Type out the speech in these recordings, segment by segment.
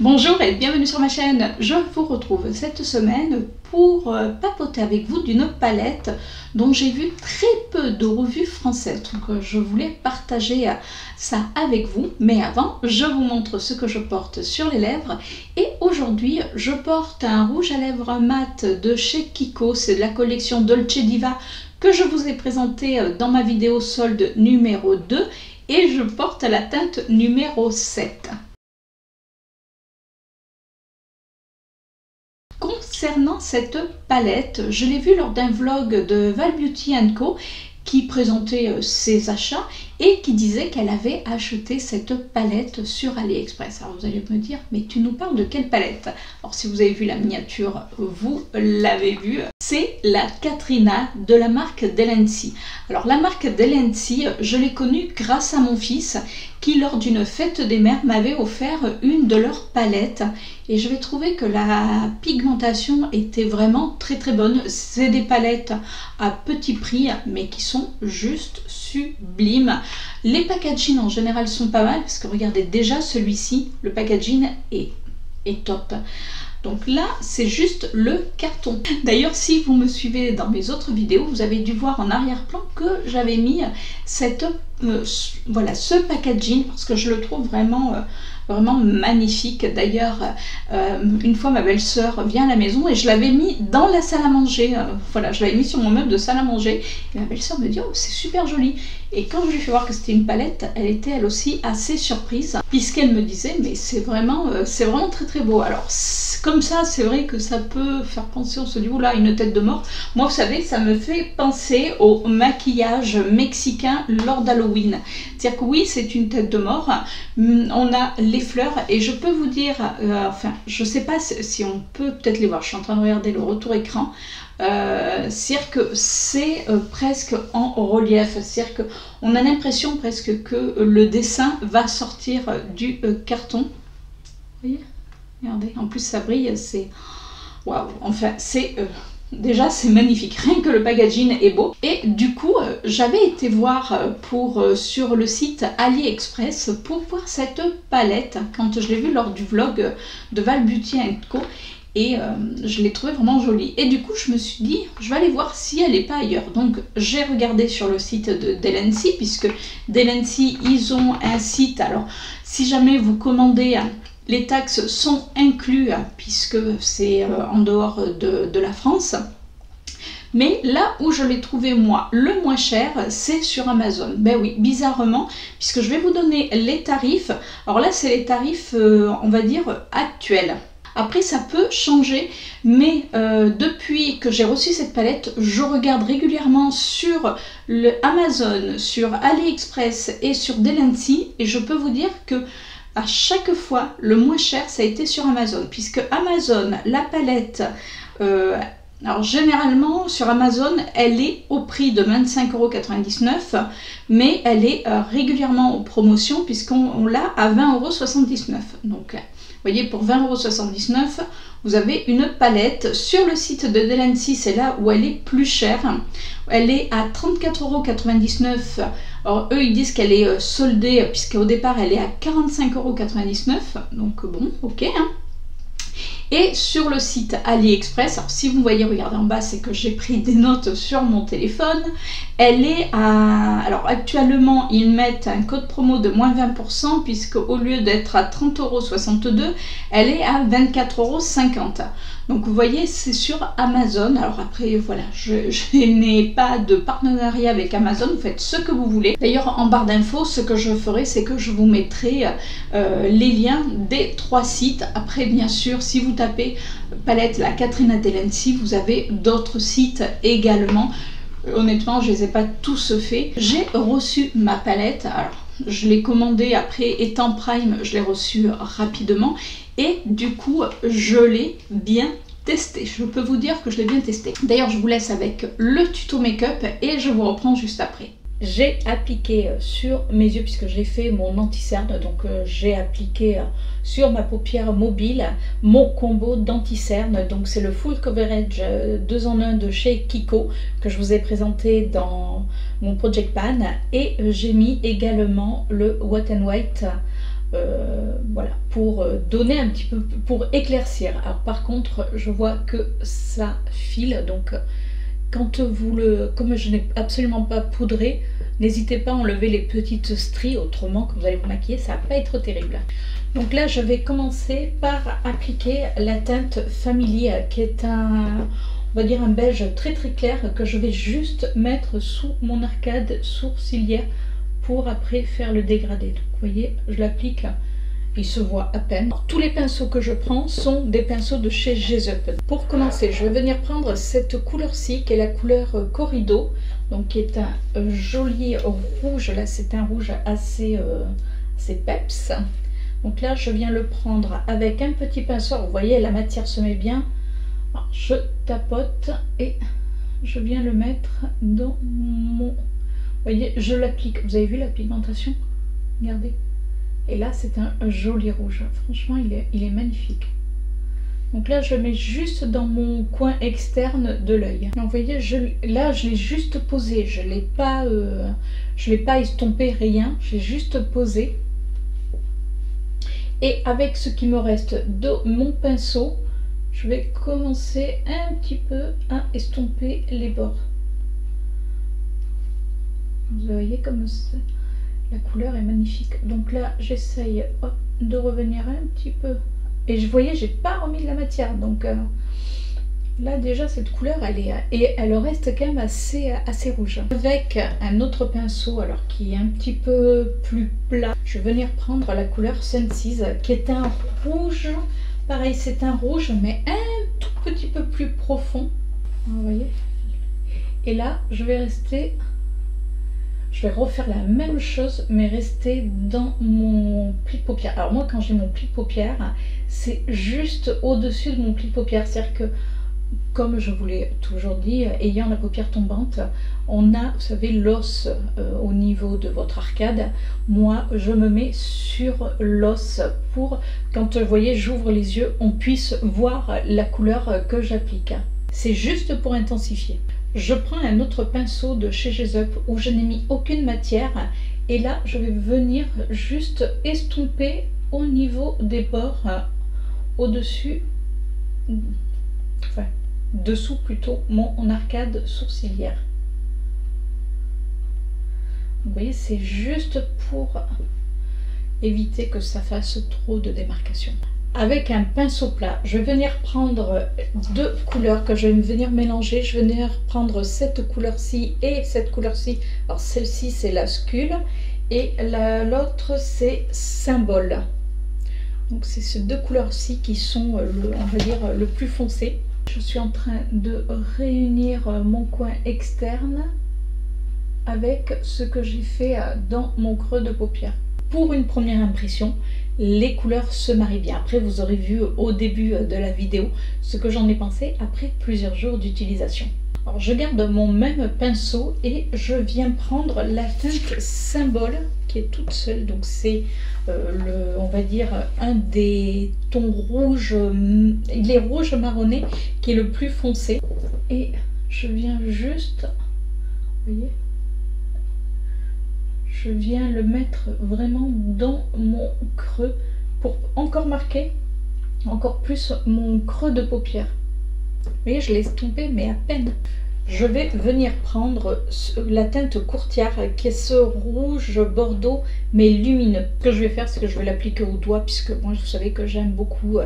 Bonjour et bienvenue sur ma chaîne. Je vous retrouve cette semaine pour papoter avec vous d'une palette dont j'ai vu très peu de revues françaises. Donc je voulais partager ça avec vous. Mais avant, je vous montre ce que je porte sur les lèvres. Et aujourd'hui, je porte un rouge à lèvres mat de chez Kiko. C'est de la collection Dolce Diva que je vous ai présenté dans ma vidéo solde numéro 2. Et je porte la teinte numéro 7. Concernant cette palette, je l'ai vue lors d'un vlog de Val Beauty & Co qui présentait ses achats et qui disait qu'elle avait acheté cette palette sur AliExpress. Alors vous allez me dire, mais tu nous parles de quelle palette? Alors si vous avez vu la miniature, vous l'avez vue. C'est la Katrina de la marque Delency. Alors la marque Delency, je l'ai connue grâce à mon fils qui lors d'une fête des mères m'avait offert une de leurs palettes et je vais trouver que la pigmentation était vraiment très bonne. C'est des palettes à petit prix mais qui sont juste sublimes. Les packaging en général sont pas mal parce que regardez déjà celui-ci, le packaging est top. Donc là, c'est juste le carton. D'ailleurs, si vous me suivez dans mes autres vidéos, vous avez dû voir en arrière-plan que j'avais mis cette, voilà, ce packaging parce que je le trouve vraiment magnifique. D'ailleurs, une fois ma belle-sœur vient à la maison et je l'avais mis dans la salle à manger. Voilà, je l'avais mis sur mon meuble de salle à manger. Et ma belle-sœur me dit « Oh, c'est super joli !» Et quand je lui ai fait voir que c'était une palette, elle était elle aussi assez surprise puisqu'elle me disait « Mais c'est vraiment très beau !» Alors, comme ça, c'est vrai que ça peut faire penser, on se dit « Oula, une tête de mort !» Moi, vous savez, ça me fait penser au maquillage mexicain lors d'Halloween. C'est-à-dire que oui, c'est une tête de mort. On a les fleurs et je peux vous dire, enfin, je sais pas si on peut peut-être les voir. Je suis en train de regarder le retour écran. C'est-à-dire que c'est presque en relief. C'est-à-dire qu'on a l'impression presque que le dessin va sortir du carton. Vous voyez? Regardez, en plus ça brille, c'est waouh, enfin c'est déjà c'est magnifique, rien que le packaging est beau. Et du coup j'avais été voir sur le site AliExpress pour voir cette palette quand je l'ai vue lors du vlog de Val Beauty & Co. Et je l'ai trouvée vraiment jolie. Et du coup, je me suis dit, je vais aller voir si elle n'est pas ailleurs. Donc, j'ai regardé sur le site de Delency, puisque Delency, ils ont un site. Alors, si jamais vous commandez, les taxes sont inclus, puisque c'est en dehors de la France. Mais là où je l'ai trouvé moi le moins cher, c'est sur Amazon. Ben oui, bizarrement, puisque je vais vous donner les tarifs. Alors là, c'est les tarifs, on va dire, actuels. Après ça peut changer, mais depuis que j'ai reçu cette palette, je regarde régulièrement sur le Amazon, sur AliExpress et sur Delency et je peux vous dire que à chaque fois le moins cher ça a été sur Amazon, puisque Amazon, la palette, alors généralement sur Amazon elle est au prix de 25,99 €, mais elle est régulièrement en promotion puisqu'on l'a à 20,79 €. Donc vous voyez, pour 20,79 €, vous avez une palette. Sur le site de Delency, c'est là où elle est plus chère. Elle est à 34,99 €. Alors eux, ils disent qu'elle est soldée, puisqu'au départ, elle est à 45,99 €. Donc bon, ok. Hein. Et sur le site AliExpress, alors si vous voyez, regardez en bas, c'est que j'ai pris des notes sur mon téléphone. Elle est à... Alors actuellement, ils mettent un code promo de moins 20%, puisque au lieu d'être à 30,62 €, elle est à 24,50 €. Donc vous voyez, c'est sur Amazon. Alors après, voilà, je n'ai pas de partenariat avec Amazon, vous faites ce que vous voulez. D'ailleurs, en barre d'infos, ce que je ferai, c'est que je vous mettrai les liens des 3 sites. Après, bien sûr, si vous tapez palette la Katrina Delency, vous avez d'autres sites également. Honnêtement, je les ai pas tous faits. J'ai reçu ma palette, alors je l'ai commandée après étant Prime, je l'ai reçue rapidement et du coup je l'ai bien testé. Je peux vous dire que je l'ai bien testé. D'ailleurs, je vous laisse avec le tuto make-up et je vous reprends juste après. J'ai appliqué sur mes yeux, puisque j'ai fait mon anti-cerne, donc j'ai appliqué sur ma paupière mobile mon combo d'anti-cerne. Donc c'est le Full Coverage 2 en 1 de chez Kiko que je vous ai présenté dans mon Project Pan. Et j'ai mis également le Wet n White voilà, pour donner un petit peu, pour éclaircir. Alors par contre, je vois que ça file, donc quand vous comme je n'ai absolument pas poudré, n'hésitez pas à enlever les petites stries, autrement quand vous allez vous maquiller, ça va pas être terrible. Donc là, je vais commencer par appliquer la teinte Family, qui est on va dire un beige très très clair, que je vais juste mettre sous mon arcade sourcilière pour après faire le dégradé. Donc vous voyez, je l'applique, il se voit à peine. Alors, tous les pinceaux que je prends sont des pinceaux de chez Gesup. Pour commencer, je vais venir prendre cette couleur-ci, qui est la couleur Corrido, donc qui est un joli rouge. Là, c'est un rouge assez peps. Donc là, je viens le prendre avec un petit pinceau. Vous voyez, la matière se met bien. Alors, je tapote et je viens le mettre dans mon... Vous voyez, je l'applique. Vous avez vu la pigmentation? Regardez. Et là, c'est un joli rouge. Franchement, il est magnifique. Donc là, je le mets juste dans mon coin externe de l'œil. Vous voyez, là, je l'ai juste posé. Je ne l'ai pas estompé, rien. J'ai juste posé. Et avec ce qui me reste de mon pinceau, je vais commencer un petit peu à estomper les bords. Vous voyez comme la couleur est magnifique. Donc là, j'essaye de revenir un petit peu. Et vous voyez, j'ai pas remis de la matière. Donc là, déjà, cette couleur, elle reste quand même assez rouge. Avec un autre pinceau, alors qui est un petit peu plus plat, je vais venir prendre la couleur Sunseas, qui est un rouge. Pareil, c'est un rouge, mais un tout petit peu plus profond. Vous voyez. Et là, je vais refaire la même chose, mais rester dans mon pli de paupière. Alors moi, quand j'ai mon pli de paupière, c'est juste au-dessus de mon pli de paupière. C'est-à-dire que, comme je vous l'ai toujours dit, ayant la paupière tombante, on a, vous savez, l'os au niveau de votre arcade. Moi, je me mets sur l'os pour, quand vous voyez, j'ouvre les yeux, on puisse voir la couleur que j'applique. C'est juste pour intensifier. Je prends un autre pinceau de chez Gesup où je n'ai mis aucune matière et là je vais venir juste estomper au niveau des bords, au-dessus, enfin dessous plutôt, mon arcade sourcilière. Vous voyez, c'est juste pour éviter que ça fasse trop de démarcation. Avec un pinceau plat, je vais venir prendre deux couleurs que je vais venir mélanger. Je vais venir prendre cette couleur-ci et cette couleur-ci. Alors celle-ci, c'est la Skull et l'autre, c'est Symbole. Donc c'est ces deux couleurs-ci qui sont, on va dire, le plus foncé. Je suis en train de réunir mon coin externe avec ce que j'ai fait dans mon creux de paupière. Pour une première impression, les couleurs se marient bien. Après, vous aurez vu au début de la vidéo ce que j'en ai pensé après plusieurs jours d'utilisation. Alors, je garde mon même pinceau et je viens prendre la teinte Symbole qui est toute seule. Donc, c'est, on va dire, un des tons rouges, il est rouge marronné qui est le plus foncé. Et je viens juste, vous voyez, je viens le mettre vraiment dans mon creux pour encore marquer encore plus mon creux de paupière. Vous voyez, je l'ai estompé mais à peine. Je vais venir prendre la teinte Courtiard qui est ce rouge bordeaux mais lumineux. Ce que je vais faire, c'est que je vais l'appliquer au doigt puisque moi vous savez que j'aime beaucoup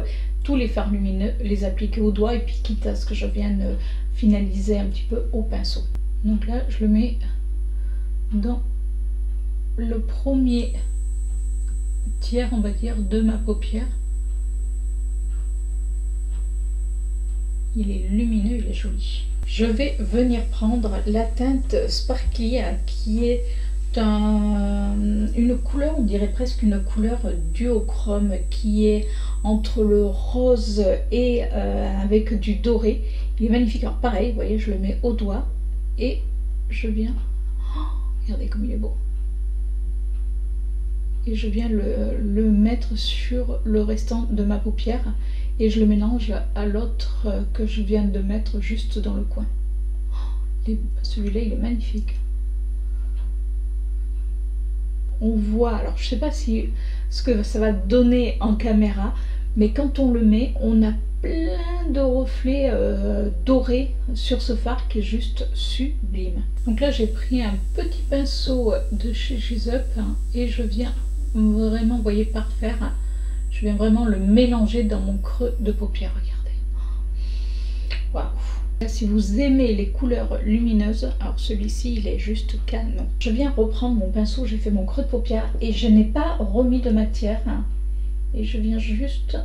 tous les fards lumineux, les appliquer au doigt et puis quitte à ce que je vienne finaliser un petit peu au pinceau. Donc là, je le mets dans le premier tiers, on va dire, de ma paupière. Il est lumineux, il est joli. Je vais venir prendre la teinte Sparkly qui est une couleur, on dirait presque une couleur duochrome qui est entre le rose et avec du doré. Il est magnifique. Alors pareil, vous voyez, je le mets au doigt et je viens... Oh, regardez comme il est beau. Et je viens le mettre sur le restant de ma paupière et je le mélange à l'autre que je viens de mettre juste dans le coin. Celui-là, il est magnifique. On voit, alors je sais pas si ce que ça va donner en caméra, mais quand on le met, on a plein de reflets dorés sur ce fard qui est juste sublime. Donc là j'ai pris un petit pinceau de chez Gizup et je viens vraiment, vous voyez, par faire, je viens vraiment le mélanger dans mon creux de paupière, regardez. Waouh! Si vous aimez les couleurs lumineuses, alors celui-ci il est juste canon. Je viens reprendre mon pinceau, j'ai fait mon creux de paupière et je n'ai pas remis de matière. Et je viens juste,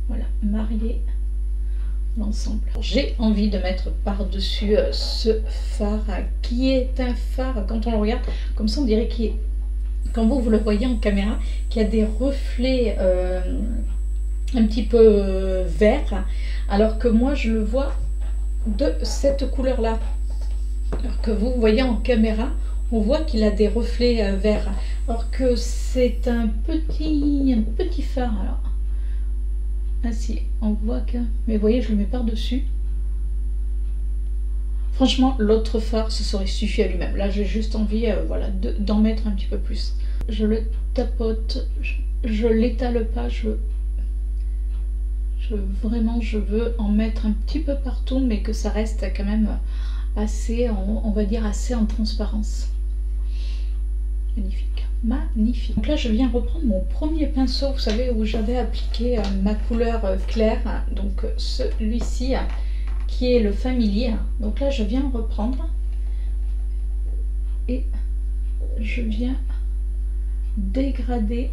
voilà, marier l'ensemble. J'ai envie de mettre par-dessus ce fard qui est un fard, quand on le regarde, comme ça on dirait qu'il est, quand vous le voyez en caméra, qu'il y a des reflets un petit peu verts, alors que moi je le vois de cette couleur là, alors que vous voyez en caméra on voit qu'il a des reflets verts, alors que c'est un petit phare. Alors ainsi on voit que, mais vous voyez je le mets par dessus. Franchement l'autre phare ce serait suffi à lui-même, là j'ai juste envie voilà, d'en mettre un petit peu plus. Je le tapote, je l'étale pas, vraiment je veux en mettre un petit peu partout, mais que ça reste quand même assez, on va dire assez en transparence. Magnifique, magnifique. Donc là je viens reprendre mon premier pinceau, vous savez, où j'avais appliqué ma couleur claire, donc celui-ci qui est le Familier. Donc là je viens reprendre et je viens dégrader,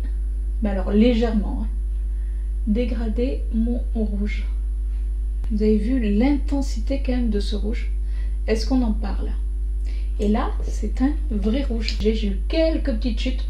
mais alors légèrement, dégrader mon rouge. Vous avez vu l'intensité quand même de ce rouge. Est-ce qu'on en parle? Et là c'est un vrai rouge. J'ai eu quelques petites chutes,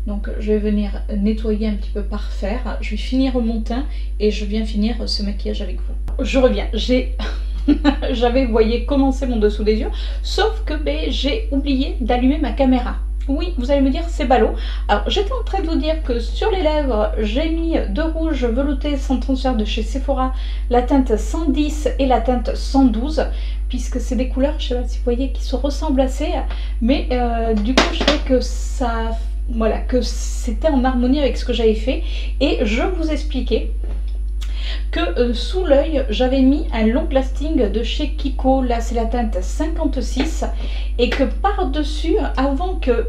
donc je vais venir nettoyer un petit peu par faire. Je vais finir mon teint et je viens finir ce maquillage avec vous. Je reviens, j'avais, vous voyez, commencé mon dessous des yeux, sauf que j'ai oublié d'allumer ma caméra. Oui, vous allez me dire, c'est ballot. Alors, j'étais en train de vous dire que sur les lèvres, j'ai mis de rouge velouté sans transfert de chez Sephora, la teinte 110 et la teinte 112, puisque c'est des couleurs, je sais pas si vous voyez, qui se ressemblent assez, mais du coup, je trouvais que ça, voilà, que c'était en harmonie avec ce que j'avais fait, et je vous expliquais que sous l'œil j'avais mis un long lasting de chez Kiko, là c'est la teinte 56, et que par dessus, avant que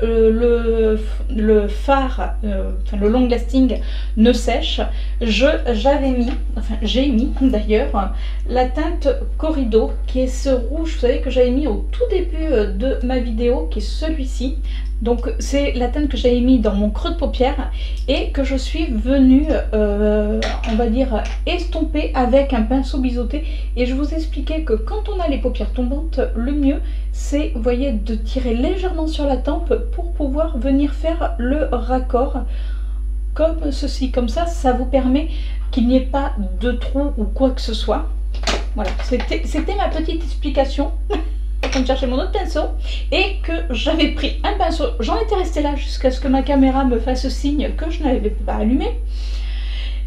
le fard, enfin le long lasting ne sèche, j'avais mis, enfin j'ai mis d'ailleurs la teinte Corrido, qui est ce rouge, vous savez, que j'avais mis au tout début de ma vidéo, qui est celui-ci. Donc c'est la teinte que j'avais mis dans mon creux de paupière et que je suis venue, on va dire, estomper avec un pinceau biseauté. Et je vous expliquais que quand on a les paupières tombantes, le mieux c'est, vous voyez, de tirer légèrement sur la tempe pour pouvoir venir faire le raccord comme ceci. Comme ça, ça vous permet qu'il n'y ait pas de trou ou quoi que ce soit. Voilà, c'était ma petite explication. De chercher mon autre pinceau et que j'avais pris un pinceau, j'en étais restée là jusqu'à ce que ma caméra me fasse signe que je n'avais pas allumé.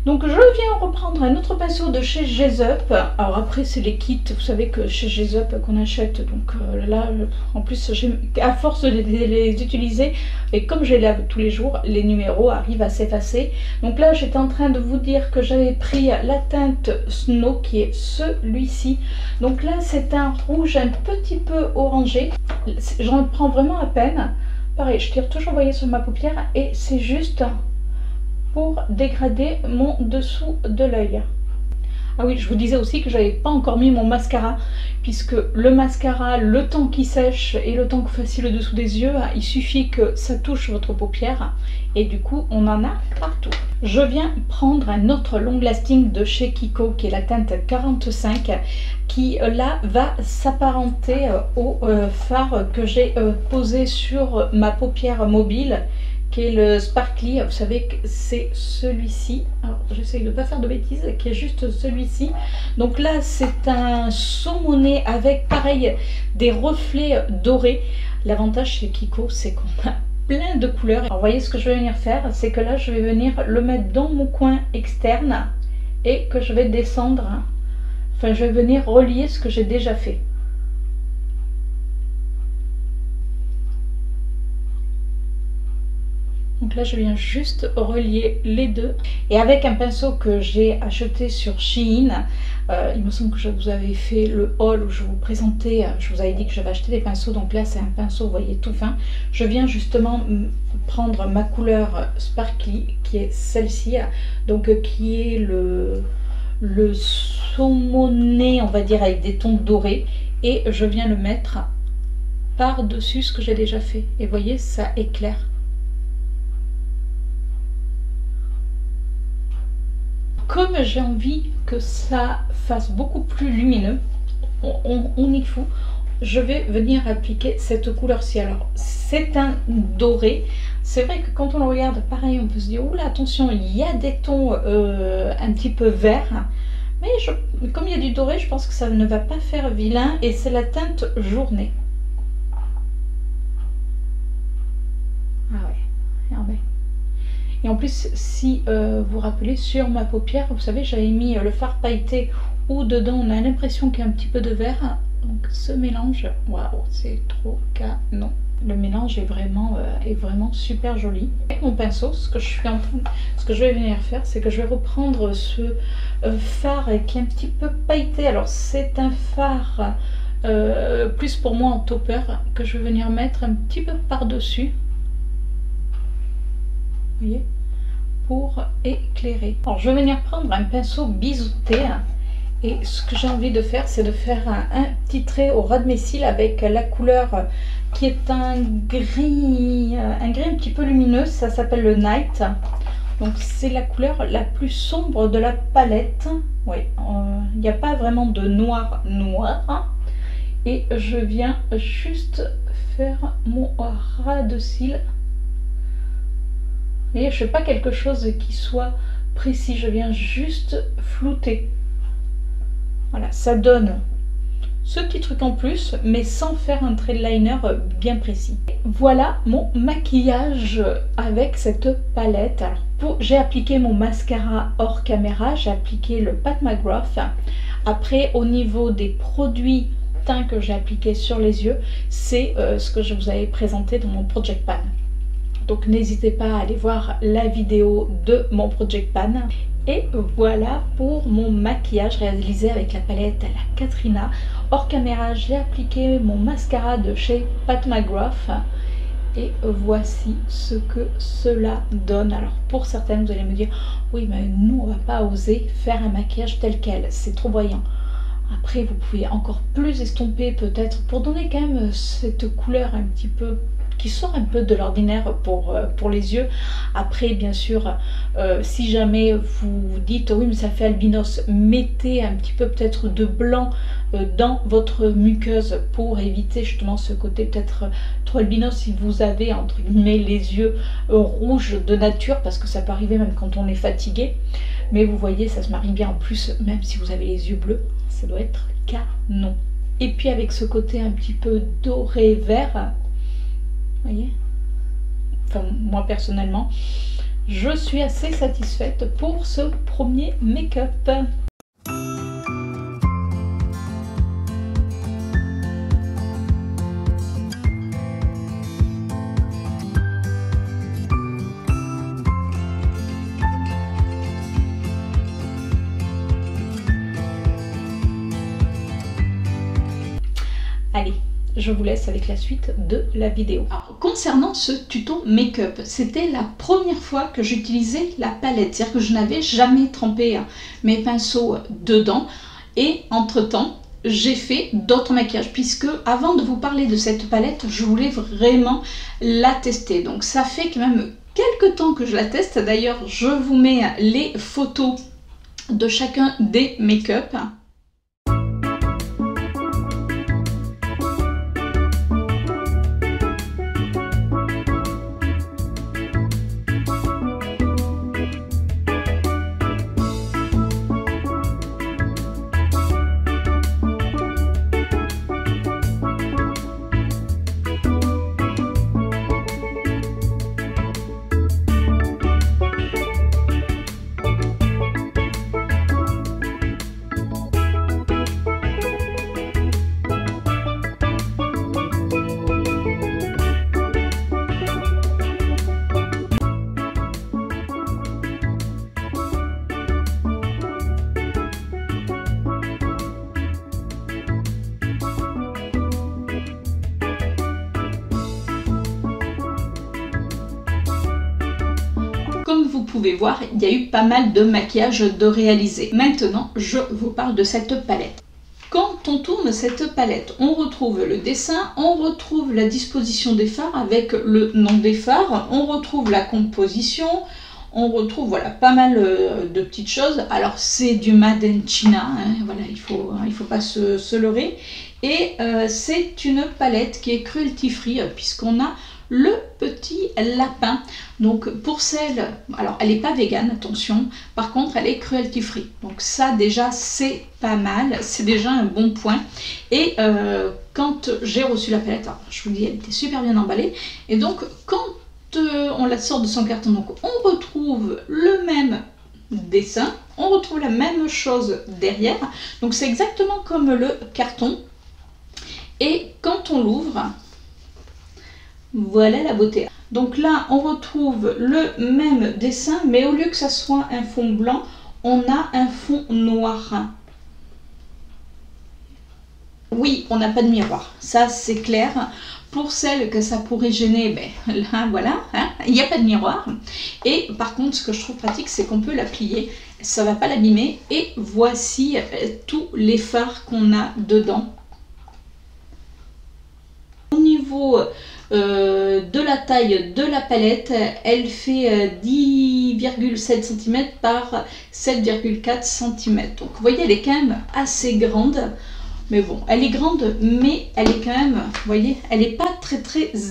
Donc je viens reprendre un autre pinceau de chez Gizup. Alors après c'est les kits, vous savez que chez Gizup qu'on achète, donc là en plus à force de les utiliser, et comme je les lave tous les jours, les numéros arrivent à s'effacer. Donc là j'étais en train de vous dire que j'avais pris la teinte Snow, qui est celui-ci. Donc là c'est un rouge un petit peu orangé, j'en prends vraiment à peine. Pareil, je tire toujours, vous voyez, sur ma paupière, et c'est juste pour dégrader mon dessous de l'œil. Ah oui, je vous disais aussi que j'avais pas encore mis mon mascara, puisque le mascara, le temps qu'il sèche et le temps que vous fassiez le dessous des yeux, il suffit que ça touche votre paupière et du coup on en a partout. Je viens prendre un autre long lasting de chez Kiko, qui est la teinte 45, qui là va s'apparenter au fard que j'ai posé sur ma paupière mobile, qui est le Sparkly. Vous savez que c'est celui-ci, alors j'essaye de ne pas faire de bêtises, qui est juste celui-ci. Donc là c'est un saumoné avec pareil des reflets dorés. L'avantage chez Kiko, c'est qu'on a plein de couleurs. Alors vous voyez, ce que je vais venir faire, c'est que là je vais venir le mettre dans mon coin externe et que je vais descendre, enfin je vais venir relier ce que j'ai déjà fait. Donc là je viens juste relier les deux. Et avec un pinceau que j'ai acheté sur Shein, il me semble que je vous avais fait le haul où je vous présentais, je vous avais dit que j'avais acheté des pinceaux, donc là c'est un pinceau, vous voyez, tout fin. Je viens justement prendre ma couleur Sparkly, qui est celle-ci, donc qui est le saumoné, on va dire, avec des tons dorés, et je viens le mettre par-dessus ce que j'ai déjà fait. Et vous voyez, ça éclaire. Comme j'ai envie que ça fasse beaucoup plus lumineux, on y fout, je vais venir appliquer cette couleur-ci. Alors, c'est un doré. C'est vrai que quand on le regarde, pareil, on peut se dire, oula, attention, il y a des tons un petit peu verts. Mais comme il y a du doré, je pense que ça ne va pas faire vilain. Et c'est la teinte journée. Ah ouais, regardez. Et en plus, si vous vous rappelez, sur ma paupière, vous savez, j'avais mis le fard pailleté où dedans on a l'impression qu'il y a un petit peu de vert. Donc ce mélange, waouh, c'est trop canon. Le mélange est vraiment super joli. Avec mon pinceau, ce que je vais venir faire, c'est que je vais reprendre ce fard qui est un petit peu pailleté. Alors c'est un fard plus pour moi en topper que je vais venir mettre un petit peu par-dessus. Vous voyez, pour éclairer. Alors je vais venir prendre un pinceau biseauté et ce que j'ai envie de faire, c'est de faire un petit trait au ras de mes cils avec la couleur qui est un gris un petit peu lumineux. Ça s'appelle le Night. Donc c'est la couleur la plus sombre de la palette. Oui, il n'y a pas vraiment de noir noir. Et je viens juste faire mon ras de cils. Vous voyez, je ne fais pas quelque chose qui soit précis, je viens juste flouter. Voilà, ça donne ce petit truc en plus, mais sans faire un trait de liner bien précis. Voilà mon maquillage avec cette palette. Alors, j'ai appliqué mon mascara hors caméra, j'ai appliqué le Pat McGrath. Après, au niveau des produits teints que j'ai appliqués sur les yeux, c'est ce que je vous avais présenté dans mon Project Pan. Donc n'hésitez pas à aller voir la vidéo de mon Project Pan. Et voilà pour mon maquillage réalisé avec la palette la Katrina. Hors caméra, j'ai appliqué mon mascara de chez Pat McGrath. Et voici ce que cela donne. Alors pour certaines, vous allez me dire, oui mais nous on va pas oser faire un maquillage tel quel, c'est trop voyant. Après vous pouvez encore plus estomper peut-être pour donner quand même cette couleur un petit peu qui sort un peu de l'ordinaire pour les yeux. Après bien sûr si jamais vous dites oui mais ça fait albinos, mettez un petit peu peut-être de blanc dans votre muqueuse pour éviter justement ce côté peut-être trop albinos si vous avez entre guillemets les yeux rouges de nature, parce que ça peut arriver même quand on est fatigué. Mais vous voyez, ça se marie bien en plus, même si vous avez les yeux bleus, ça doit être canon. Et puis avec ce côté un petit peu doré vert, vous voyez, enfin moi personnellement je suis assez satisfaite pour ce premier make-up. Allez, je vous laisse avec la suite de la vidéo. Alors, concernant ce tuto make-up, c'était la première fois que j'utilisais la palette, c'est-à-dire que je n'avais jamais trempé mes pinceaux dedans. Et entre-temps, j'ai fait d'autres maquillages, puisque avant de vous parler de cette palette, je voulais vraiment la tester. Donc ça fait quand même quelques temps que je la teste. D'ailleurs, je vous mets les photos de chacun des make-up. Comme vous pouvez voir, il y a eu pas mal de maquillage de réaliser. Maintenant, je vous parle de cette palette. Quand on tourne cette palette, on retrouve le dessin, on retrouve la disposition des fards avec le nom des fards, on retrouve la composition, on retrouve voilà, pas mal de petites choses. Alors c'est du Made in China, hein, voilà, il faut pas se leurrer. Et c'est une palette qui est cruelty free puisqu'on a le petit lapin. Donc pour celle, alors elle n'est pas végane, attention, par contre elle est cruelty free. Donc ça déjà c'est pas mal, c'est déjà un bon point. Et quand j'ai reçu la palette, alors, je vous dis elle était super bien emballée. Et donc quand on la sort de son carton, donc on retrouve le même dessin, on retrouve la même chose derrière. Donc c'est exactement comme le carton. Et quand on l'ouvre, voilà la beauté. Donc là, on retrouve le même dessin, mais au lieu que ça soit un fond blanc, on a un fond noir. Oui, on n'a pas de miroir, ça c'est clair. Pour celles que ça pourrait gêner, ben là voilà, hein, il n'y a pas de miroir. Et par contre, ce que je trouve pratique, c'est qu'on peut la plier, ça ne va pas l'abîmer. Et voici tous les fards qu'on a dedans. Au niveau de la taille de la palette, elle fait 10,7 cm par 7,4 cm. Donc vous voyez, elle est quand même assez grande. Mais bon, elle est grande, mais elle est quand même, vous voyez, elle n'est pas très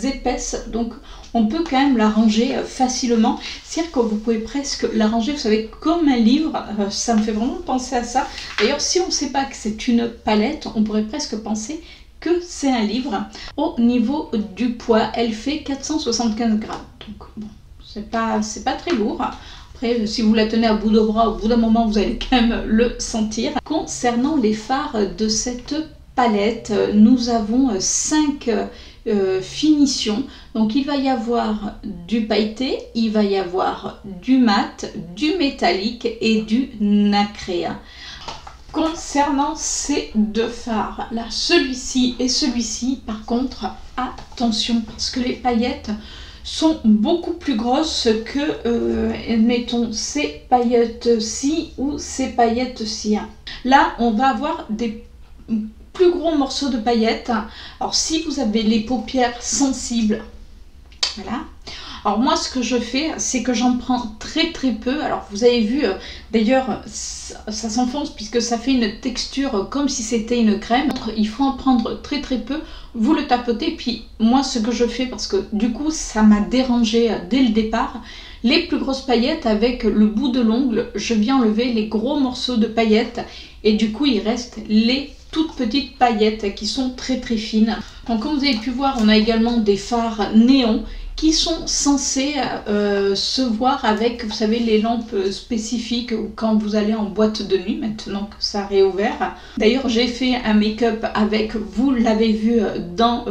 épaisse. Donc on peut quand même la ranger facilement. C'est-à-dire que vous pouvez presque la ranger, vous savez, comme un livre. Ça me fait vraiment penser à ça. D'ailleurs, si on ne sait pas que c'est une palette, on pourrait presque penser que c'est un livre. Au niveau du poids, elle fait 475 grammes. Donc bon, c'est pas très lourd. Après, si vous la tenez à bout de bras, au bout d'un moment, vous allez quand même le sentir. Concernant les fards de cette palette, nous avons 5 finitions. Donc il va y avoir du pailleté, il va y avoir du mat, du métallique et du nacré. Concernant ces deux fards, là, celui-ci et celui-ci, par contre, attention, parce que les paillettes sont beaucoup plus grosses que, admettons, ces paillettes-ci ou ces paillettes-ci. Là, on va avoir des plus gros morceaux de paillettes. Alors, si vous avez les paupières sensibles, voilà. Alors moi, ce que je fais, c'est que j'en prends très peu. Alors vous avez vu, d'ailleurs, ça s'enfonce puisque ça fait une texture comme si c'était une crème. Il faut en prendre très peu. Vous le tapotez. Puis moi, ce que je fais, parce que du coup, ça m'a dérangé dès le départ, les plus grosses paillettes avec le bout de l'ongle, je viens enlever les gros morceaux de paillettes. Et du coup, il reste les toutes petites paillettes qui sont très fines. Donc comme vous avez pu voir, on a également des fards néons qui sont censés se voir avec, vous savez, les lampes spécifiques quand vous allez en boîte de nuit, maintenant que ça a réouvert. D'ailleurs, j'ai fait un make-up avec, vous l'avez vu dans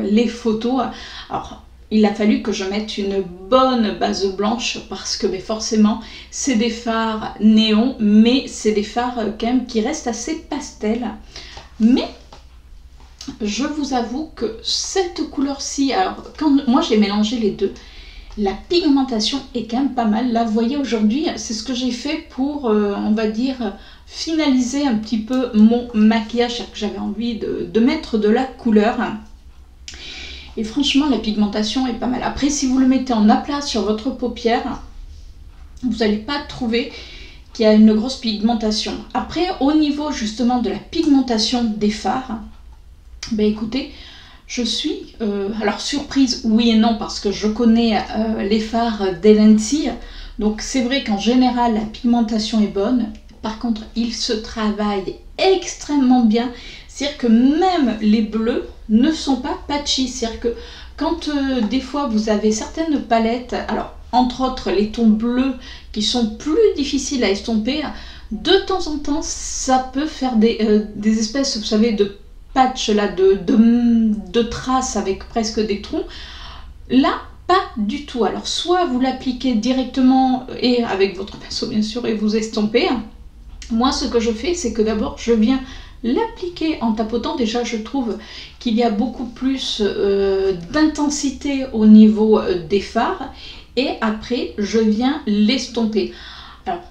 les photos. Alors, il a fallu que je mette une bonne base blanche parce que forcément, c'est des fards néons, mais c'est des fards quand même qui restent assez pastel. Mais je vous avoue que cette couleur-ci, alors quand moi j'ai mélangé les deux, la pigmentation est quand même pas mal. Là, vous voyez, aujourd'hui, c'est ce que j'ai fait pour, on va dire, finaliser un petit peu mon maquillage, que j'avais envie de mettre de la couleur. Et franchement, la pigmentation est pas mal. Après, si vous le mettez en aplat sur votre paupière, vous n'allez pas trouver qu'il y a une grosse pigmentation. Après, au niveau justement de la pigmentation des fards, ben écoutez, je suis alors surprise, oui et non, parce que je connais les fards d'Elency. Donc c'est vrai qu'en général, la pigmentation est bonne. Par contre, il se travaille extrêmement bien. C'est-à-dire que même les bleus ne sont pas patchy. C'est-à-dire que quand des fois vous avez certaines palettes, alors entre autres les tons bleus qui sont plus difficiles à estomper, de temps en temps ça peut faire des espèces, vous savez, de patch là, de traces avec presque des trous. Là, pas du tout. Alors soit vous l'appliquez directement et avec votre pinceau bien sûr et vous estompez. Moi ce que je fais, c'est que d'abord je viens l'appliquer en tapotant. Déjà je trouve qu'il y a beaucoup plus d'intensité au niveau des fards, et après je viens l'estomper. Alors,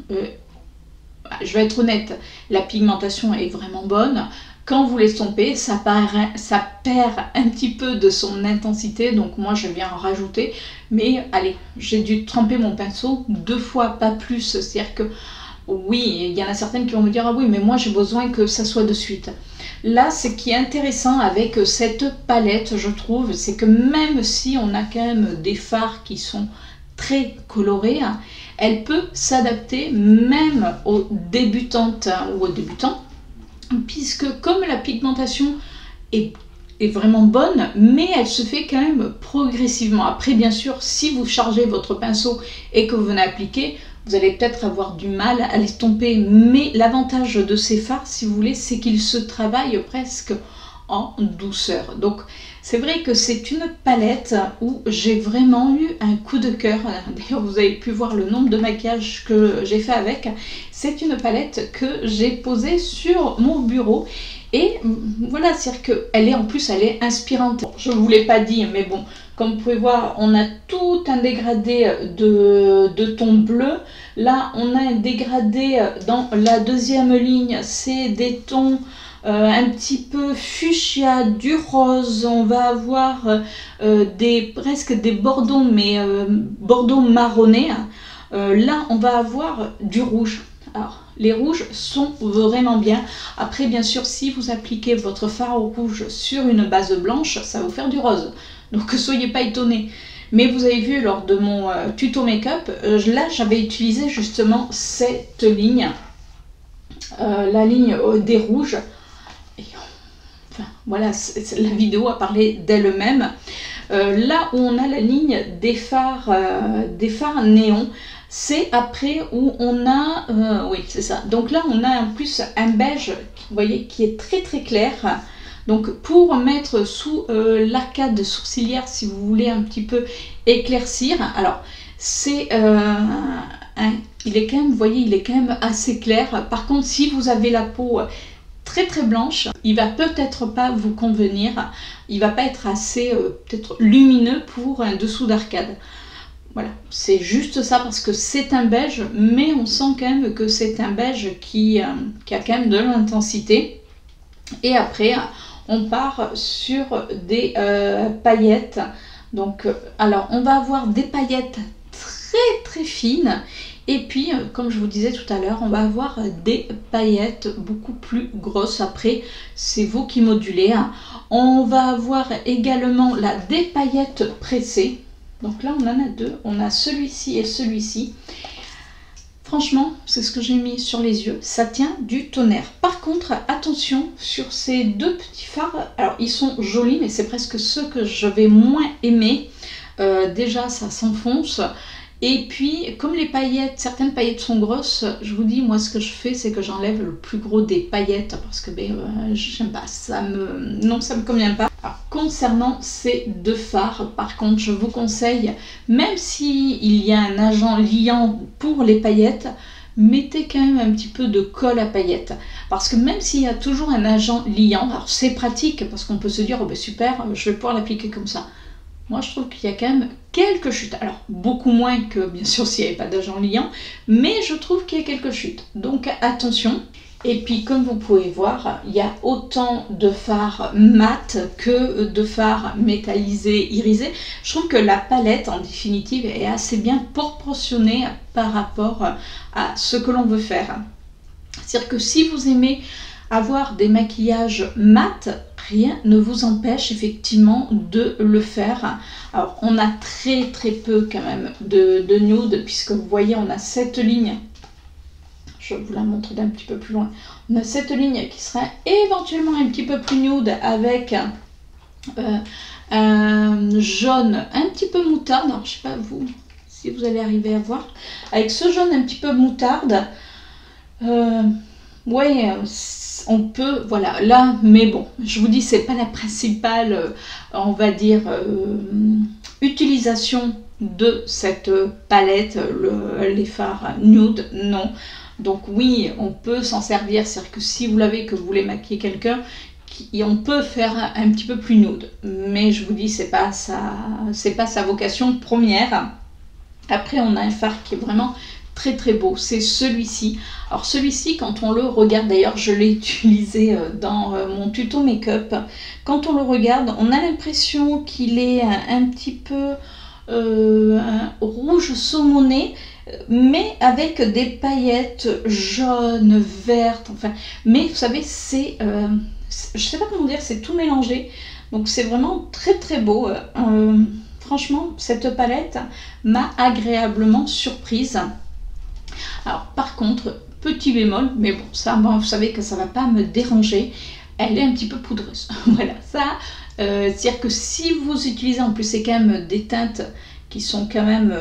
je vais être honnête, la pigmentation est vraiment bonne. Quand vous l'estompez, ça perd un petit peu de son intensité, donc moi je viens en rajouter. Mais allez, j'ai dû tremper mon pinceau 2 fois, pas plus. C'est-à-dire que oui, il y en a certaines qui vont me dire ah oui, mais moi j'ai besoin que ça soit de suite. Là, ce qui est intéressant avec cette palette, je trouve, c'est que même si on a quand même des fards qui sont très colorés, elle peut s'adapter même aux débutantes ou aux débutants, puisque comme la pigmentation est vraiment bonne, mais elle se fait quand même progressivement. Après, bien sûr, si vous chargez votre pinceau et que vous venez appliquer, vous allez peut-être avoir du mal à l'estomper, mais l'avantage de ces fards, si vous voulez, c'est qu'ils se travaillent presque en douceur. Donc, c'est vrai que c'est une palette où j'ai vraiment eu un coup de cœur. D'ailleurs, vous avez pu voir le nombre de maquillages que j'ai fait avec. C'est une palette que j'ai posée sur mon bureau. Et voilà, c'est-à-dire qu'elle est en plus, elle est inspirante. Je ne vous l'ai pas dit, mais bon, comme vous pouvez voir, on a tout un dégradé de ton bleu. Là, on a un dégradé dans la deuxième ligne, c'est des tons un petit peu fuchsia, du rose. On va avoir presque des bordeaux, mais bordeaux marronnés. Là, on va avoir du rouge. Alors, les rouges sont vraiment bien. Après, bien sûr, si vous appliquez votre fard rouge sur une base blanche, ça va vous faire du rose. Donc, ne soyez pas étonnés. Mais vous avez vu lors de mon tuto make-up, là, j'avais utilisé justement cette ligne, la ligne des rouges. Et, enfin, voilà, la vidéo a parlé d'elle-même. Là où on a la ligne des fards néons, c'est après où on a, oui c'est ça, donc là on a en plus un beige, vous voyez, qui est très très clair. Donc pour mettre sous l'arcade sourcilière, si vous voulez un petit peu éclaircir, alors c'est il est quand même, vous voyez, il est quand même assez clair. Par contre, si vous avez la peau très très blanche, il va peut-être pas vous convenir, il va pas être assez peut-être lumineux pour un dessous d'arcade. Voilà, c'est juste ça, parce que c'est un beige, mais on sent quand même que c'est un beige qui a quand même de l'intensité. Et après, on part sur des paillettes. Donc, alors, on va avoir des paillettes très très fines. Et puis, comme je vous disais tout à l'heure, on va avoir des paillettes beaucoup plus grosses. Après, c'est vous qui modulez. On va avoir également là des paillettes pressées. Donc là, on en a deux. On a celui-ci et celui-ci. Franchement, c'est ce que j'ai mis sur les yeux. Ça tient du tonnerre. Par contre, attention sur ces deux petits fards. Alors, ils sont jolis, mais c'est presque ceux que je vais moins aimer. Déjà, ça s'enfonce. Et puis, comme les paillettes, certaines paillettes sont grosses, je vous dis, moi, ce que je fais, c'est que j'enlève le plus gros des paillettes, parce que j'aime pas, non, ça me convient pas. Alors, concernant ces deux fards, par contre, je vous conseille, même s'il y a un agent liant pour les paillettes, mettez quand même un petit peu de colle à paillettes. Parce que même s'il y a toujours un agent liant, alors c'est pratique, parce qu'on peut se dire, oh ben super, je vais pouvoir l'appliquer comme ça. Moi, je trouve qu'il y a quand même quelques chutes. Alors, beaucoup moins que, bien sûr, s'il n'y avait pas d'agent liant, mais je trouve qu'il y a quelques chutes. Donc, attention. Et puis, comme vous pouvez voir, il y a autant de fards mat que de fards métallisés, irisés. Je trouve que la palette, en définitive, est assez bien proportionnée par rapport à ce que l'on veut faire. C'est-à-dire que si vous aimez avoir des maquillages mat, rien ne vous empêche effectivement de le faire. Alors, on a très très peu quand même de nude, puisque vous voyez, on a cette ligne. Je vous la montre d'un petit peu plus loin. On a cette ligne qui serait éventuellement un petit peu plus nude avec un jaune un petit peu moutarde. Alors, je sais pas vous si vous allez arriver à voir. Avec ce jaune un petit peu moutarde, ouais, on peut, voilà, là, mais bon, je vous dis, c'est pas la principale, on va dire, utilisation de cette palette, les fards nude, non. Donc oui, on peut s'en servir, c'est-à-dire que si vous l'avez, que vous voulez maquiller quelqu'un on peut faire un petit peu plus nude, mais je vous dis, c'est pas sa vocation première. Après, on a un fard qui est vraiment très très beau, c'est celui-ci. Alors celui-ci, quand on le regarde, d'ailleurs je l'ai utilisé dans mon tuto make-up, quand on le regarde, on a l'impression qu'il est un petit peu rouge saumoné, mais avec des paillettes jaunes, vertes, enfin, mais vous savez, c'est, je sais pas comment dire, c'est tout mélangé, donc c'est vraiment très très beau. Franchement, cette palette m'a agréablement surprise. Alors par contre, petit bémol, mais bon, ça, moi, vous savez que ça va pas me déranger, elle est un petit peu poudreuse. Voilà, ça, c'est-à-dire que si vous utilisez, en plus c'est quand même des teintes qui sont quand même,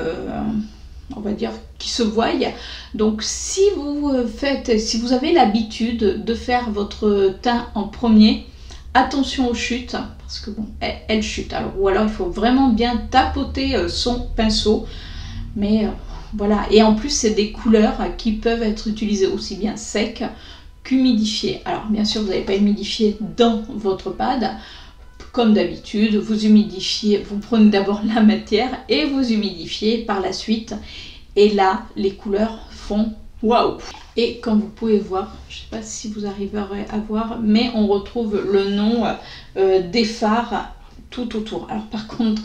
on va dire, qui se voient. Donc si vous avez l'habitude de faire votre teint en premier, attention aux chutes, parce que bon, elle chute. Alors, ou alors il faut vraiment bien tapoter son pinceau, mais voilà. Et en plus, c'est des couleurs qui peuvent être utilisées aussi bien secs qu'humidifiées. Alors bien sûr, vous n'allez pas humidifier dans votre pad. Comme d'habitude, vous humidifiez, vous prenez d'abord la matière et vous humidifiez par la suite. Et là, les couleurs font waouh! Et comme vous pouvez voir, je ne sais pas si vous arriverez à voir, mais on retrouve le nom des fards tout autour. Alors par contre,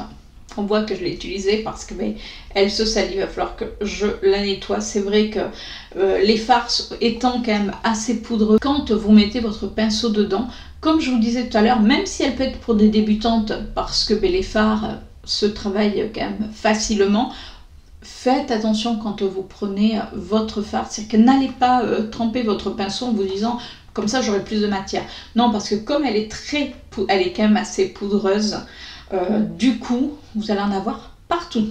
on voit que je l'ai utilisée parce que elle se salit, il va falloir que je la nettoie. C'est vrai que les fards étant quand même assez poudreux, quand vous mettez votre pinceau dedans, comme je vous disais tout à l'heure, même si elle peut être pour des débutantes, parce que les fards se travaillent quand même facilement, faites attention quand vous prenez votre fard, c'est-à-dire que n'allez pas tremper votre pinceau en vous disant comme ça j'aurai plus de matière. Non, parce que comme elle est quand même assez poudreuse, du coup vous allez en avoir partout.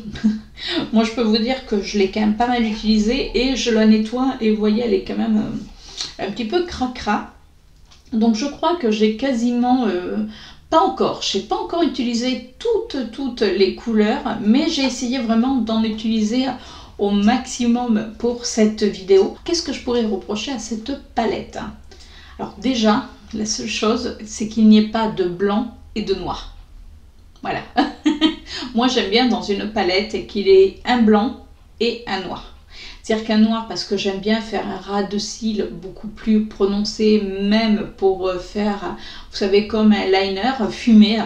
Moi je peux vous dire que je l'ai quand même pas mal utilisée et je la nettoie et vous voyez elle est quand même un petit peu cracra. Donc je crois que j'ai quasiment je n'ai pas encore utilisé toutes les couleurs, mais j'ai essayé vraiment d'en utiliser au maximum pour cette vidéo. Qu'est-ce que je pourrais reprocher à cette palette? Alors déjà, la seule chose, c'est qu'il n'y ait pas de blanc et de noir. Voilà. Moi j'aime bien dans une palette qu'il y ait un blanc et un noir. C'est-à-dire qu'un noir, parce que j'aime bien faire un ras de cils beaucoup plus prononcé, même pour faire, vous savez, comme un liner fumé.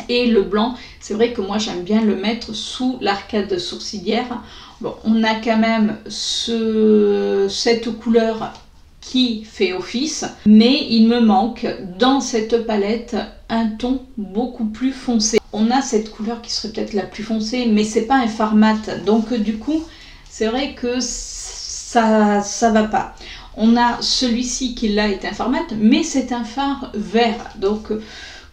Et le blanc, c'est vrai que moi j'aime bien le mettre sous l'arcade sourcilière. Bon, on a quand même cette couleur qui fait office, mais il me manque dans cette palette un ton beaucoup plus foncé. On a cette couleur qui serait peut-être la plus foncée, mais c'est pas un fard mat, donc du coup, c'est vrai que ça va pas. On a celui-ci qui là est un fard mat, mais c'est un fard vert. Donc,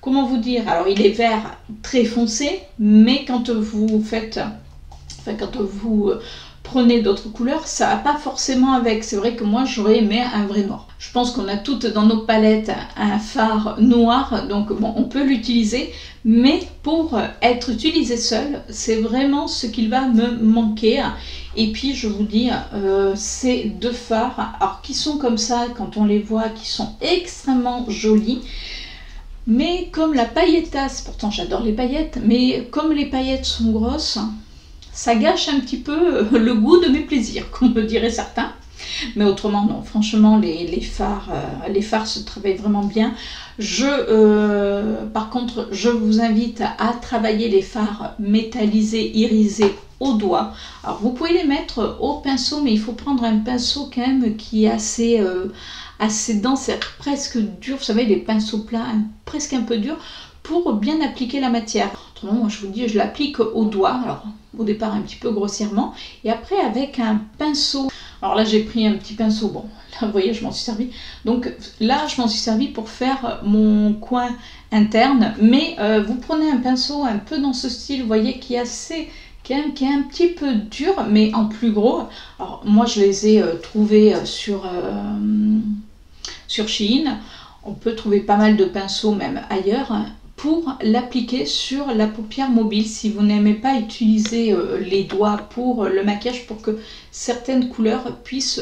comment vous dire? Alors, il est vert très foncé, mais quand vous faites, enfin, quand vous prenez d'autres couleurs, ça va pas forcément avec. C'est vrai que moi, j'aurais aimé un vrai noir. Je pense qu'on a toutes dans nos palettes un fard noir, donc bon, on peut l'utiliser, mais pour être utilisé seul, c'est vraiment ce qu'il va me manquer. Et puis je vous dis, ces deux fards, alors qui sont comme ça, quand on les voit, qui sont extrêmement jolis, mais comme la paillettasse, pourtant j'adore les paillettes, mais comme les paillettes sont grosses, ça gâche un petit peu le goût de mes plaisirs, comme me diraient certains. Mais autrement, non, franchement, les fards se travaillent vraiment bien. Par contre, je vous invite à travailler les fards métallisés, irisés au doigt. Alors, vous pouvez les mettre au pinceau, mais il faut prendre un pinceau quand même qui est assez dense, presque dur. Vous savez, les pinceaux plats, presque un peu durs, pour bien appliquer la matière. Autrement, moi, je vous dis, je l'applique au doigt. Alors, au départ, un petit peu grossièrement. Et après, avec un pinceau. Alors là, j'ai pris un petit pinceau. Bon, là, vous voyez, je m'en suis servi. Donc là, je m'en suis servi pour faire mon coin interne. Mais vous prenez un pinceau un peu dans ce style, vous voyez, qui est un petit peu dur, mais en plus gros. Alors moi, je les ai trouvés sur Shein. On peut trouver pas mal de pinceaux même ailleurs pour l'appliquer sur la paupière mobile si vous n'aimez pas utiliser les doigts pour le maquillage, pour que certaines couleurs puissent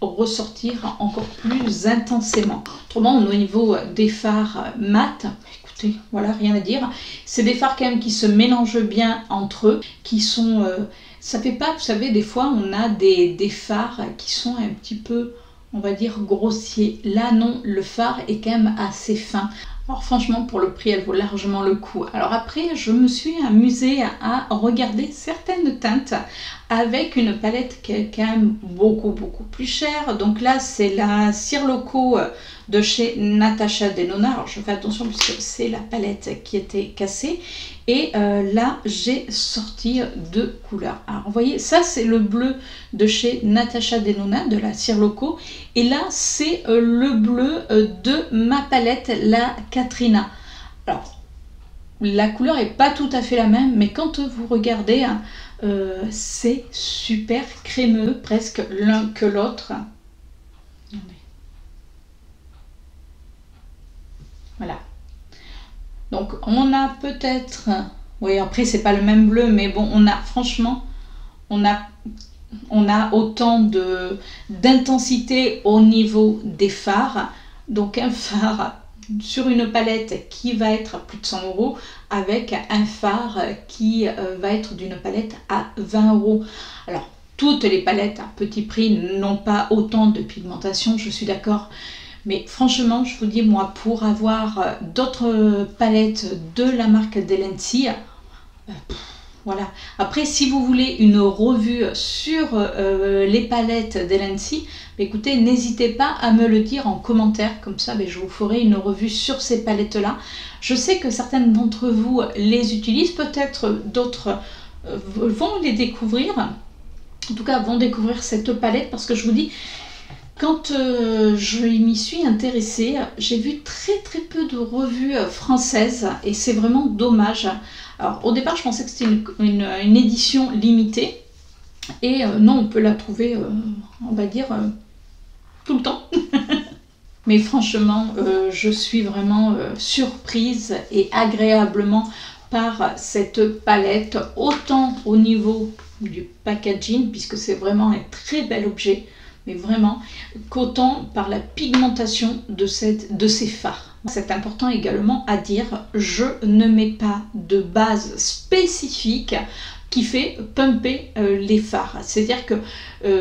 ressortir encore plus intensément. Autrement, au niveau des fards mat, écoutez, voilà, rien à dire. C'est des fards quand même qui se mélangent bien entre eux, qui sont... ça fait pas, vous savez, des fois on a des fards qui sont un petit peu, on va dire, grossiers. Là non, le fard est quand même assez fin. Alors franchement, pour le prix, elle vaut largement le coup. Alors après, je me suis amusée à regarder certaines teintes avec une palette qui est quand même beaucoup plus chère. Donc là, c'est la Cire Loco de chez Natasha Denona. Alors je fais attention puisque c'est la palette qui était cassée. Et là, j'ai sorti deux couleurs. Alors vous voyez, ça c'est le bleu de chez Natasha Denona, de la Cire Loco. Et là, c'est le bleu de ma palette, la Katrina. Alors, la couleur n'est pas tout à fait la même, mais quand vous regardez, c'est super crémeux, presque l'un que l'autre. Voilà. Donc on a peut-être, oui, après c'est pas le même bleu, mais bon, on a franchement, on a autant d'intensité au niveau des fards. Donc un fard sur une palette qui va être à plus de 100 € avec un fard qui va être d'une palette à 20 €. Alors toutes les palettes à petit prix n'ont pas autant de pigmentation, je suis d'accord. Mais franchement, je vous dis, moi, pour avoir d'autres palettes de la marque Delency, voilà. Après, si vous voulez une revue sur les palettes Delency, écoutez, n'hésitez pas à me le dire en commentaire. Comme ça, je vous ferai une revue sur ces palettes-là. Je sais que certaines d'entre vous les utilisent, peut-être d'autres vont les découvrir. En tout cas, vont découvrir cette palette parce que je vous dis... Quand je m'y suis intéressée, j'ai vu très peu de revues françaises et c'est vraiment dommage. Alors au départ je pensais que c'était une édition limitée et non, on peut la trouver, on va dire, tout le temps. Mais franchement, je suis vraiment surprise et agréablement par cette palette, autant au niveau du packaging, puisque c'est vraiment un très bel objet, mais vraiment, qu'autant par la pigmentation de ces fards. C'est important également à dire, je ne mets pas de base spécifique qui fait pumper les fards. C'est-à-dire que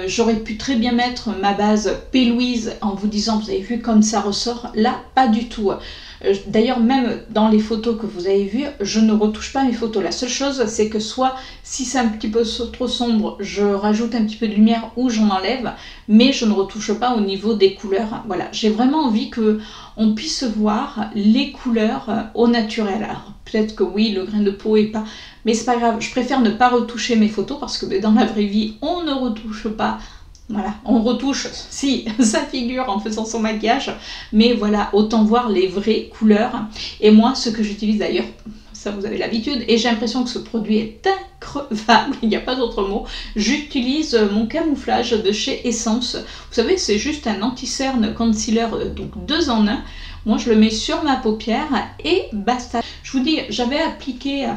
j'aurais pu très bien mettre ma base P. Louise en vous disant, vous avez vu comme ça ressort, là pas du tout. D'ailleurs, même dans les photos que vous avez vues, je ne retouche pas mes photos. La seule chose, c'est que soit, si c'est un petit peu trop sombre, je rajoute un petit peu de lumière ou j'en enlève, mais je ne retouche pas au niveau des couleurs. Voilà, j'ai vraiment envie qu'on puisse voir les couleurs au naturel. Alors, peut-être que oui, le grain de peau est pas... Mais c'est pas grave, je préfère ne pas retoucher mes photos parce que dans la vraie vie, on ne retouche pas. Voilà, on retouche, si, sa figure en faisant son maquillage, mais voilà, autant voir les vraies couleurs. Et moi, ce que j'utilise d'ailleurs, ça vous avez l'habitude, et j'ai l'impression que ce produit est increvable, il n'y a pas d'autre mot, j'utilise mon camouflage de chez Essence. Vous savez, c'est juste un anti-cerne concealer, donc 2 en 1. Moi, je le mets sur ma paupière et basta. Je vous dis, j'avais appliqué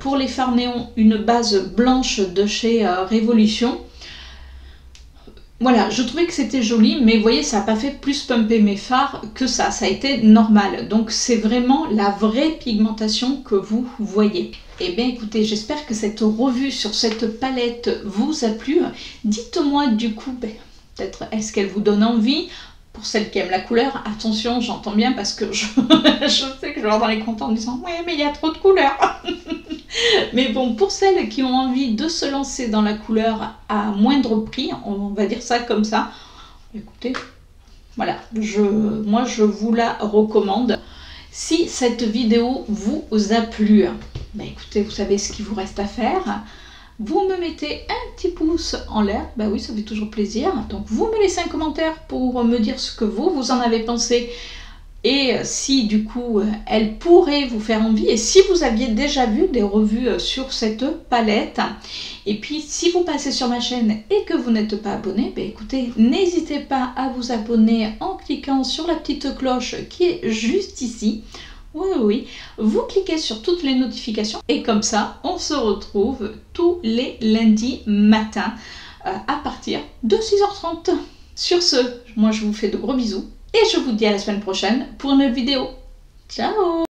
pour les fards néons une base blanche de chez Révolution. Voilà, je trouvais que c'était joli, mais vous voyez, ça n'a pas fait plus pumper mes fards que ça a été normal. Donc c'est vraiment la vraie pigmentation que vous voyez. Eh bien écoutez, j'espère que cette revue sur cette palette vous a plu. Dites-moi du coup, peut-être est-ce qu'elle vous donne envie? Pour celles qui aiment la couleur, attention, j'entends bien parce que je sais que je vais avoir dans les comptes en me disant « Ouais, mais il y a trop de couleurs !» Mais bon, pour celles qui ont envie de se lancer dans la couleur à moindre prix, on va dire ça comme ça, écoutez, voilà, moi je vous la recommande. Si cette vidéo vous a plu, écoutez, vous savez ce qu'il vous reste à faire. Vous me mettez un petit pouce en l'air, oui, ça fait toujours plaisir. Donc vous me laissez un commentaire pour me dire ce que vous en avez pensé et si du coup elle pourrait vous faire envie et si vous aviez déjà vu des revues sur cette palette. Et puis si vous passez sur ma chaîne et que vous n'êtes pas abonné, écoutez, n'hésitez pas à vous abonner en cliquant sur la petite cloche qui est juste ici. Oui, vous cliquez sur toutes les notifications et comme ça, on se retrouve tous les lundis matin à partir de 6h30. Sur ce, moi je vous fais de gros bisous et je vous dis à la semaine prochaine pour une nouvelle vidéo. Ciao!